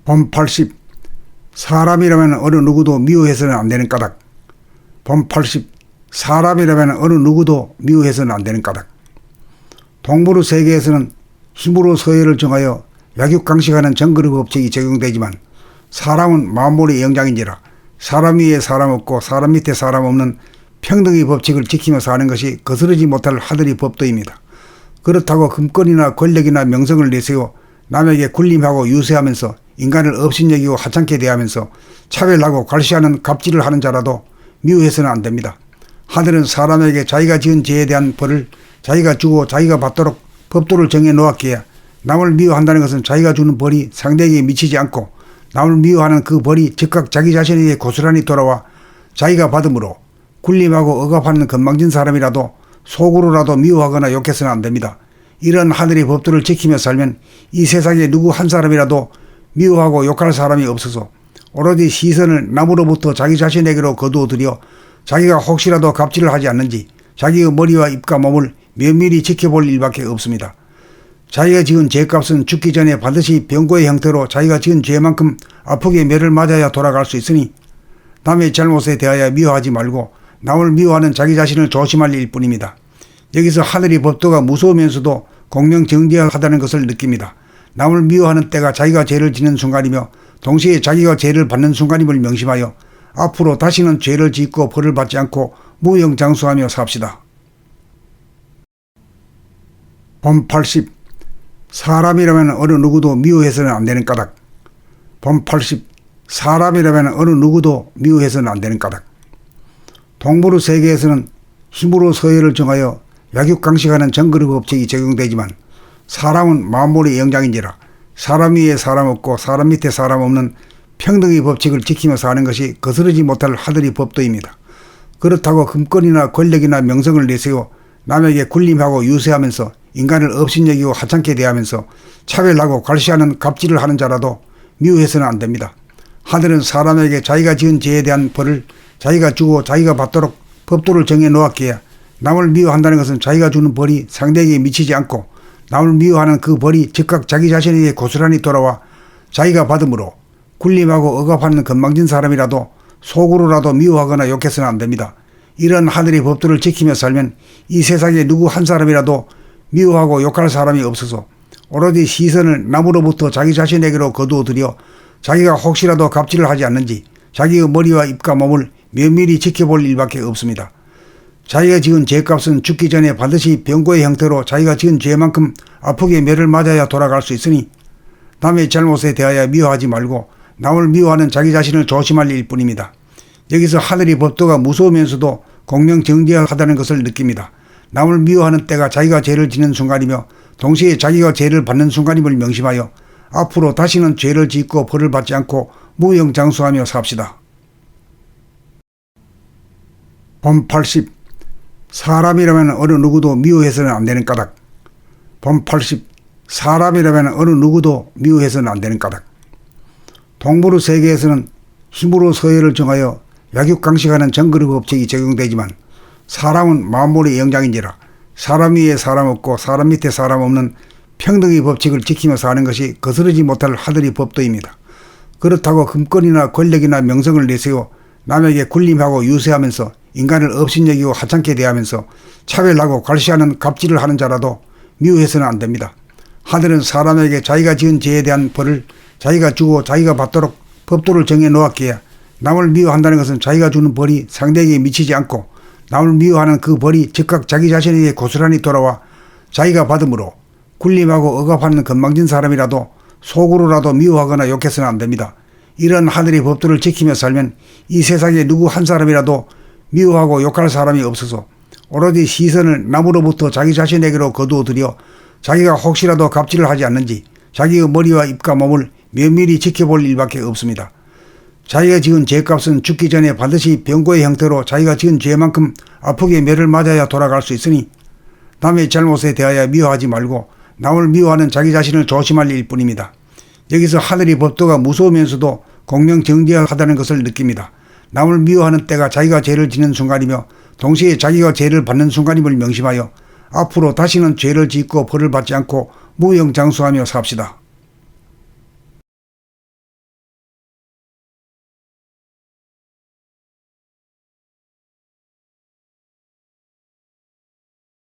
본 80. 사람이라면 어느 누구도 미워해서는 안 되는 까닭. 본 80. 사람이라면 어느 누구도 미워해서는 안 되는 까닭. 동물의 세계에서는 힘으로 서열을 정하여 약육강식하는 정글의 법칙이 적용되지만 사람은 만물의 영장인지라 사람 위에 사람 없고 사람 밑에 사람 없는 평등의 법칙을 지키며 사는 것이 거스르지 못할 하늘의 법도입니다. 그렇다고 금권이나 권력이나 명성을 내세워 남에게 군림하고 유세하면서 인간을 업신여기고 하찮게 대하면서 차별하고 괄시하는 갑질을 하는 자라도 미워해서는 안 됩니다. 하늘은 사람에게 자기가 지은 죄에 대한 벌을 자기가 주고 자기가 받도록 법도를 정해 놓았기에 남을 미워한다는 것은 자기가 주는 벌이 상대에게 미치지 않고 남을 미워하는 그 벌이 즉각 자기 자신에게 고스란히 돌아와 자기가 받음으로 군림하고 억압하는 건망진 사람이라도 속으로라도 미워하거나 욕해서는 안 됩니다. 이런 하늘의 법도를 지키며 살면 이 세상에 누구 한 사람이라도 미워하고 욕할 사람이 없어서 오로지 시선을 남으로부터 자기 자신에게로 거두어 들여 자기가 혹시라도 갑질을 하지 않는지 자기의 머리와 입과 몸을 면밀히 지켜볼 일밖에 없습니다. 자기가 지은 죄값은 죽기 전에 반드시 병고의 형태로 자기가 지은 죄만큼 아프게 매를 맞아야 돌아갈 수 있으니 남의 잘못에 대하여 미워하지 말고 남을 미워하는 자기 자신을 조심할 일뿐입니다. 여기서 하늘의 법도가 무서우면서도 공명정대하다는 것을 느낍니다. 남을 미워하는 때가 자기가 죄를 지는 순간이며 동시에 자기가 죄를 받는 순간임을 명심하여 앞으로 다시는 죄를 짓고 벌을 받지 않고 무영장수하며 삽시다. 본 80. 사람이라면 어느 누구도 미워해서는 안 되는 까닭. 본 80. 사람이라면 어느 누구도 미워해서는 안 되는 까닭. 동물의 세계에서는 힘으로 서열을 정하여 약육강식하는 정글의 법칙이 적용되지만 사람은 만물의 영장인지라 사람 위에 사람 없고 사람 밑에 사람 없는 평등의 법칙을 지키며 사는 것이 거스르지 못할 하늘의 법도입니다. 그렇다고 금권이나 권력이나 명성을 내세워 남에게 군림하고 유세하면서 인간을 업신여기고 하찮게 대하면서 차별하고 괄시하는 갑질을 하는 자라도 미워해서는 안 됩니다. 하늘은 사람에게 자기가 지은 죄에 대한 벌을 자기가 주고 자기가 받도록 법도를 정해 놓았기에 남을 미워한다는 것은 자기가 주는 벌이 상대에게 미치지 않고 남을 미워하는 그 벌이 즉각 자기 자신에게 고스란히 돌아와 자기가 받음으로 군림하고 억압하는 건망진 사람이라도 속으로라도 미워하거나 욕해서는 안 됩니다. 이런 하늘의 법도를 지키며 살면 이 세상에 누구 한 사람이라도 미워하고 욕할 사람이 없어서 오로지 시선을 남으로부터 자기 자신에게로 거두어 들여 자기가 혹시라도 갑질을 하지 않는지 자기의 머리와 입과 몸을 면밀히 지켜볼 일밖에 없습니다. 자기가 지은 죄값은 죽기 전에 반드시 병고의 형태로 자기가 지은 죄만큼 아프게 매를 맞아야 돌아갈 수 있으니 남의 잘못에 대하여 미워하지 말고 남을 미워하는 자기 자신을 조심할 일뿐입니다. 여기서 하늘의 법도가 무서우면서도 공명정대하다는 것을 느낍니다. 남을 미워하는 때가 자기가 죄를 지는 순간이며 동시에 자기가 죄를 받는 순간임을 명심하여 앞으로 다시는 죄를 짓고 벌을 받지 않고 무영장수하며 삽시다. 본 80. 사람이라면 어느 누구도 미워해서는 안 되는 까닭. 본 80. 사람이라면 어느 누구도 미워해서는 안 되는 까닭. 동물의 세계에서는 힘으로 서열을 정하여 약육강식하는 정글의 법칙이 적용되지만 사람은 만물의 영장인지라 사람 위에 사람 없고 사람 밑에 사람 없는 평등의 법칙을 지키며 사는 것이 거스르지 못할 하늘의 법도입니다. 그렇다고 금권이나 권력이나 명성을 내세워 남에게 군림하고 유세하면서 인간을 업신여기고 하찮게 대하면서 차별하고 괄시하는 갑질을 하는 자라도 미워해서는 안 됩니다. 하늘은 사람에게 자기가 지은 죄에 대한 벌을 자기가 주고 자기가 받도록 법도를 정해 놓았기에 남을 미워한다는 것은 자기가 주는 벌이 상대에게 미치지 않고 남을 미워하는 그 벌이 즉각 자기 자신에게 고스란히 돌아와 자기가 받음으로 군림하고 억압하는 건망진 사람이라도 속으로라도 미워하거나 욕해서는 안 됩니다. 이런 하늘의 법도를 지키며 살면 이 세상에 누구 한 사람이라도 미워하고 욕할 사람이 없어서 오로지 시선을 남으로부터 자기 자신에게로 거두어 들여 자기가 혹시라도 갑질을 하지 않는지 자기의 머리와 입과 몸을 면밀히 지켜볼 일밖에 없습니다. 자기가 지은 죄값은 죽기 전에 반드시 병고의 형태로 자기가 지은 죄만큼 아프게 매를 맞아야 돌아갈 수 있으니 남의 잘못에 대하여 미워하지 말고 남을 미워하는 자기 자신을 조심할 일뿐입니다. 여기서 하늘의 법도가 무서우면서도 공명정대하다는 것을 느낍니다. 남을 미워하는 때가 자기가 죄를 지는 순간이며 동시에 자기가 죄를 받는 순간임을 명심하여 앞으로 다시는 죄를 짓고 벌을 받지 않고 무영장수하며 삽시다.